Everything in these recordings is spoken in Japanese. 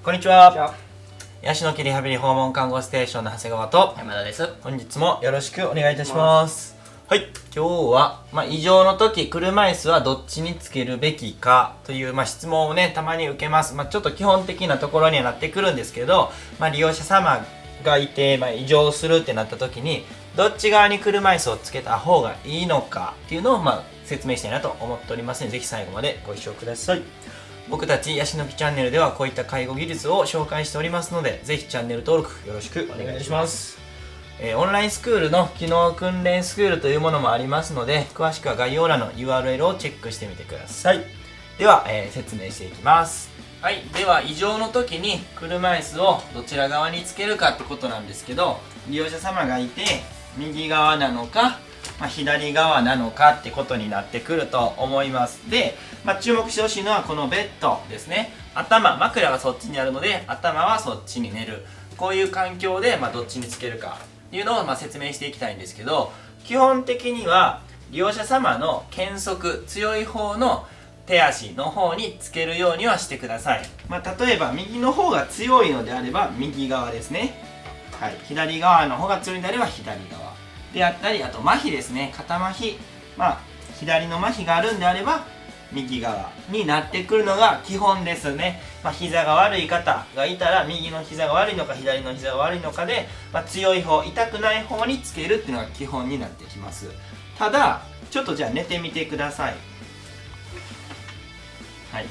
こんにちは。ヤシの木リハビリ訪問看護ステーションの長谷川と山田です。本日もよろしくお願いいたします。はい、今日は、異常の時車椅子はどっちにつけるべきかという、質問をねたまに受けます。ちょっと基本的なところにはなってくるんですけど、利用者様がいて、異常するってなった時にどっち側に車椅子をつけた方がいいのかっていうのを、説明したいなと思っておりますので、ぜひ最後までご視聴ください。僕たちヤシの木チャンネルではこういった介護技術を紹介しておりますので、ぜひチャンネル登録よろしくお願いします。オンラインスクールの機能訓練スクールというものもありますので、詳しくは概要欄の URL をチェックしてみてください。では、説明していきます。はい、では異常の時に車椅子をどちら側につけるかってことなんですけど、利用者様がいて右側なのか、左側なのかってことになってくると思います。で、注目してほしいのはこのベッドですね。枕がそっちにあるので頭はそっちに寝る、こういう環境で、どっちにつけるかっていうのを、説明していきたいんですけど、基本的には利用者様の健足強い方の手足の方につけるようにはしてください。例えば右の方が強いのであれば右側ですね。はい、左側の方が強いのであれば左側であったり、あと麻痺ですね、肩麻痺、左の麻痺があるんであれば右側になってくるのが基本ですね。膝が悪い方がいたら右の膝が悪いのか左の膝が悪いのかで、強い方、痛くない方につけるっていうのが基本になってきます。ただちょっとじゃあ寝てみてください。はい、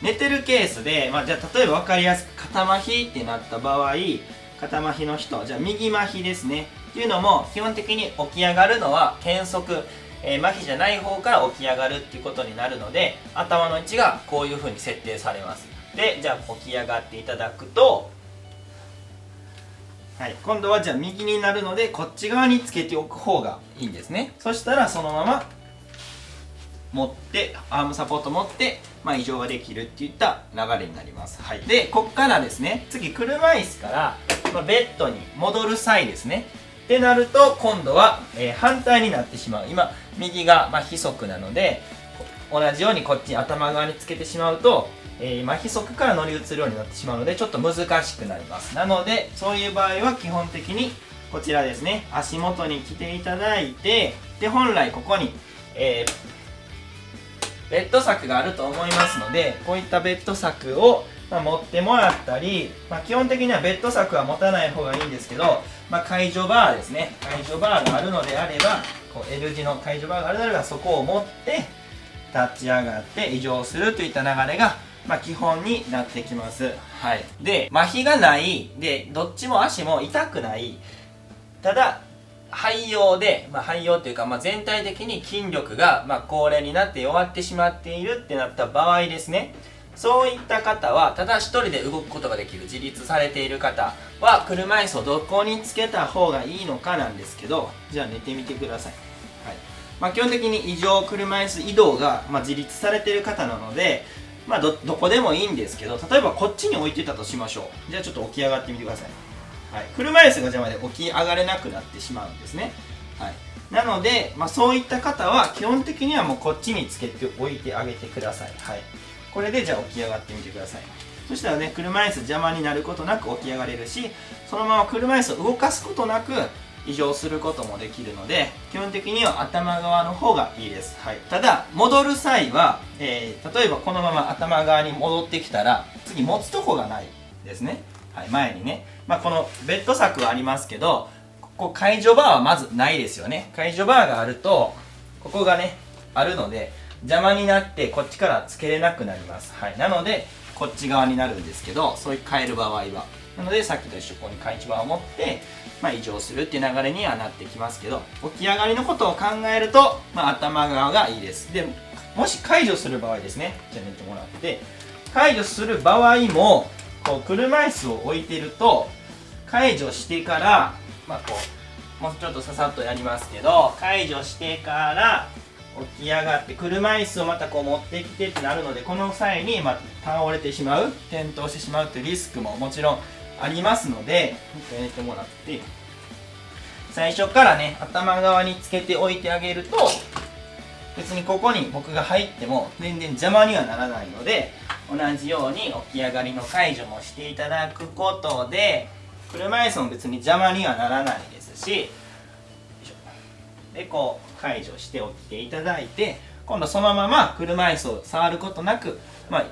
寝てるケースで、じゃあ例えば分かりやすく肩麻痺ってなった場合、肩麻痺の人、じゃあ右麻痺ですねっていうのも基本的に起き上がるのは健足、麻痺じゃない方から起き上がるっていうことになるので、頭の位置がこういう風に設定されます。で、じゃあ起き上がっていただくと、はい、今度はじゃあ右になるのでこっち側につけておく方がいいんですね。そしたらそのまま持ってアームサポート持って、異常ができるっていった流れになります。はい、でこっからですね、次車椅子から、ベッドに戻る際ですねってなると、今度は、反対になってしまう。今右が、非側なので同じようにこっちに頭側につけてしまうと、今非側から乗り移るようになってしまうのでちょっと難しくなります。なのでそういう場合は基本的にこちらですね、足元に来ていただいて、で本来ここに、ベッド柵があると思いますので、こういったベッド柵を、持ってもらったり、基本的にはベッド柵は持たない方がいいんですけど、介助バーですね、介助バーがあるのであれば、こう L 字の介助バーがあるのであればそこを持って立ち上がって移動するといった流れが、基本になってきます。はい、で麻痺がないで、どっちも足も痛くない、ただ廃用で、廃用というか、全体的に筋力が、高齢になって弱ってしまっているってなった場合ですね、そういった方はただ一人で動くことができる、自立されている方は車椅子をどこにつけた方がいいのかなんですけど、じゃあ寝てみてください。はい、基本的に異常車椅子移動が、自立されている方なので、どこでもいいんですけど、例えばこっちに置いてたとしましょう。じゃあちょっと起き上がってみてください。はい、車椅子が邪魔で起き上がれなくなってしまうんですね。はい、なので、そういった方は基本的にはもうこっちにつけておいてあげてください。はい、これでじゃあ起き上がってみてください。そしたらね、車椅子邪魔になることなく起き上がれるし、そのまま車椅子を動かすことなく移動することもできるので、基本的には頭側の方がいいです。はい、ただ戻る際は、例えばこのまま頭側に戻ってきたら次持つとこがないですね。はい、前にね、このベッド柵はありますけど、ここ介助バーはまずないですよね。介助バーがあるとここがねあるので邪魔になってこっちからつけれなくなります。はい、なのでこっち側になるんですけど、そういう変える場合はなのでさっきと一緒にここに介助バーを持って、移動するっていう流れにはなってきますけど、起き上がりのことを考えると、頭側がいいです。でもし解除する場合ですね、じゃあ寝てもらって、解除する場合もこう車椅子を置いてると解除してから、もうちょっとささっとやりますけど、解除してから起き上がって車椅子をまたこう持ってきてってなるので、この際に倒れてしまう、転倒してしまうというリスクももちろんありますので、寝てもらって最初からね頭側につけておいてあげると、別にここに僕が入っても全然邪魔にはならないので、同じように起き上がりの解除もしていただくことで、車椅子も別に邪魔にはならないですし、でこう解除して起きていただいて、今度そのまま車椅子を触ることなく、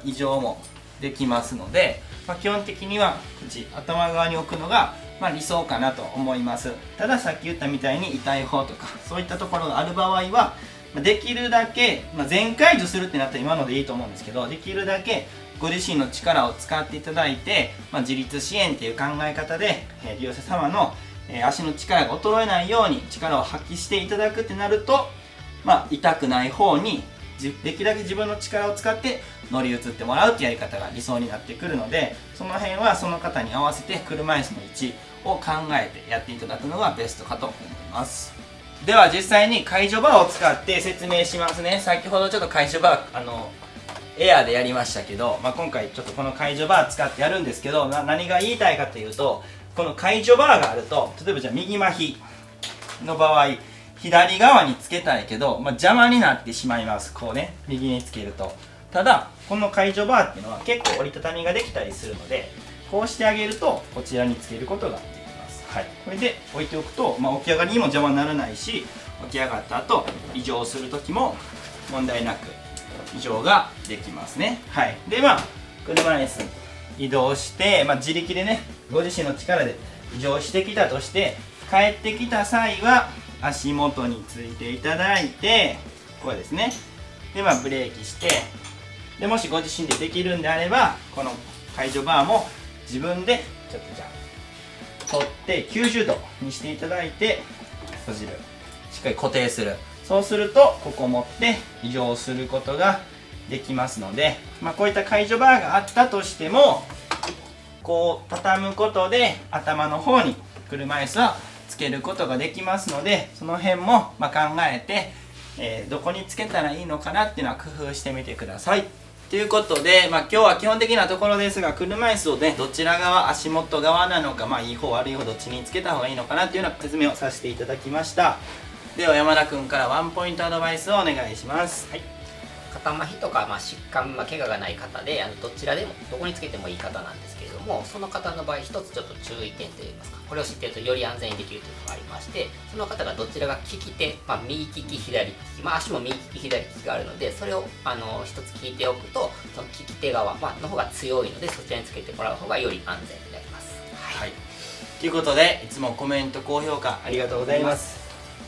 移乗もできますので、基本的には口頭側に置くのが理想かなと思います。たださっき言ったみたいに痛い方とかそういったところがある場合はできるだけ、全解除するってなったら今のでいいと思うんですけど、できるだけご自身の力を使っていただいて、自立支援っていう考え方で利用者様の足の力が衰えないように力を発揮していただくってなると、痛くない方にできるだけ自分の力を使って乗り移ってもらうっていうやり方が理想になってくるので、その辺はその方に合わせて車椅子の位置を考えてやっていただくのがベストかと思います。では実際に解除バーを使って説明しますね。先ほどちょっと解除バーエアーでやりましたけど、今回ちょっとこの解除バー使ってやるんですけど、何が言いたいかというと、この解除バーがあると、例えばじゃあ右麻痺の場合左側につけたいけど、邪魔になってしまいます。こうね、右につけると。ただこの解除バーっていうのは結構折りたたみができたりするので、こうしてあげるとこちらにつけることができます。はい、これで置いておくと、起き上がりにも邪魔にならないし、起き上がった後移乗する時も問題なく移乗ができますね。はい、で車椅子移動して、自力でね、ご自身の力で移乗してきたとして、帰ってきた際は足元についていただいて、こうですね。でブレーキして、でもしご自身でできるんであれば、この解除バーも自分でちょっとじゃあ取って90度にしていただいて閉じる、しっかり固定する。そうするとここ持って移乗することができますので、こういった解除バーがあったとしても、こう畳むことで頭の方に車椅子はつけることができますので、その辺も考えて、どこにつけたらいいのかなっていうのは工夫してみてください。ということで、今日は基本的なところですが、車椅子をね、どちら側、足元側なのか、いい方悪い方どっちにつけた方がいいのかなっていうような説明をさせていただきました。では山田君からワンポイントアドバイスをお願いします。はい、肩麻痺とか、疾患、怪我がない方でどちらでもどこにつけてもいい方なんですけれども、その方の場合一つちょっと注意点といいますか、これを知っているとより安全にできるというのがありまして、その方がどちらが利き手、右利き左利き、足も右利き左利きがあるので、それを一つ聞いておくと、その利き手側、の方が強いので、そちらにつけてもらう方がより安全になります。はい、ということで、いつもコメント高評価ありがとうございます。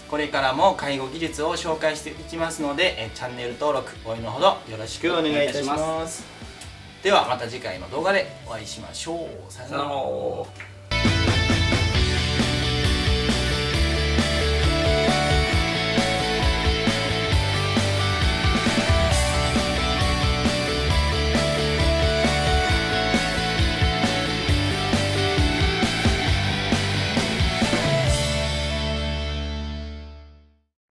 これからも介護技術を紹介していきますので、チャンネル登録応援のほどよろしくお願いいたします。ではまた次回の動画でお会いしましょう。さよなら。